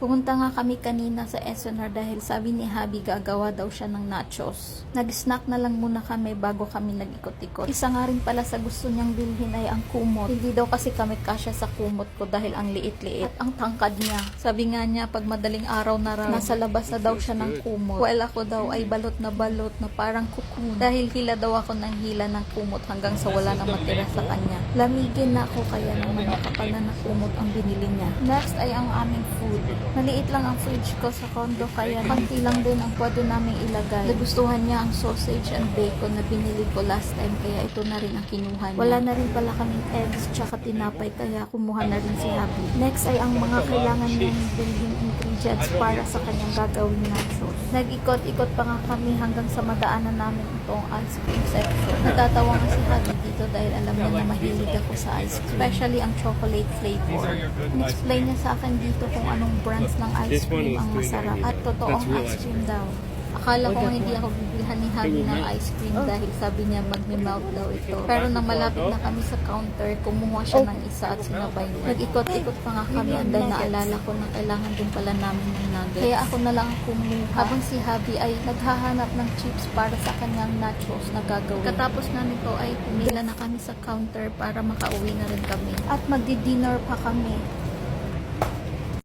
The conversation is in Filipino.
Pumunta nga kami kanina sa SNR dahil sabi ni Habi gagawa daw siya ng nachos. Nag-snack na lang muna kami bago kami nag-ikot-ikot. Isa nga rin pala sa gusto niyang bilhin ay ang kumot. Hindi daw kasi kami kasya sa kumot ko dahil ang liit-liit at ang tangkad niya. Sabi nga niya pag madaling araw na raw, nasa labas na daw siya ng kumot. Well, ako daw ay balot na parang cocoon. Dahil hila daw ako ng hila ng kumot hanggang sa wala na matira sa kanya. Lamigin na ako kaya naman makapal na kumot ang binili niya. Next ay ang aming food. Maliit lang ang fridge ko sa condo kaya konti lang din ang pwede namin ilagay. Nagustuhan niya ang sausage and bacon na binili ko last time kaya ito na rin ang kinuha niya. Wala na rin pala kaming eggs tsaka tinapay kaya kumuha na rin si Happy. Next ay ang mga kailangan niyang bilhin ingredients para sa kanyang gagawin nachos. Nag-ikot-ikot pa nga kami hanggang sa madaanan namin itong ice cream section. Natatawa nga si Happy dito dahil alam niya na mahilig ako sa ice cream. Especially ang chocolate flavor. In-explain niya sa akin dito kung anong brands ng ice cream ang masarap at totoong ice cream daw. Akala ko hindi ako bibilhan ni Habi ng ice cream dahil sabi niya magme-melt daw ito. Pero nang malapit na kami sa counter, kumuha siya ng isa at sinabay niya. Nag-ikot-ikot pa nga kami and then naalala ko na kailangan din pala namin ng nuggets. Kaya ako na lang ang kumuha habang si Habi ay naghahanap ng chips para sa kanyang nachos na gagawin. Katapos na nito ay pumila na kami sa counter para makauwi na rin kami. At magdi-dinner pa kami.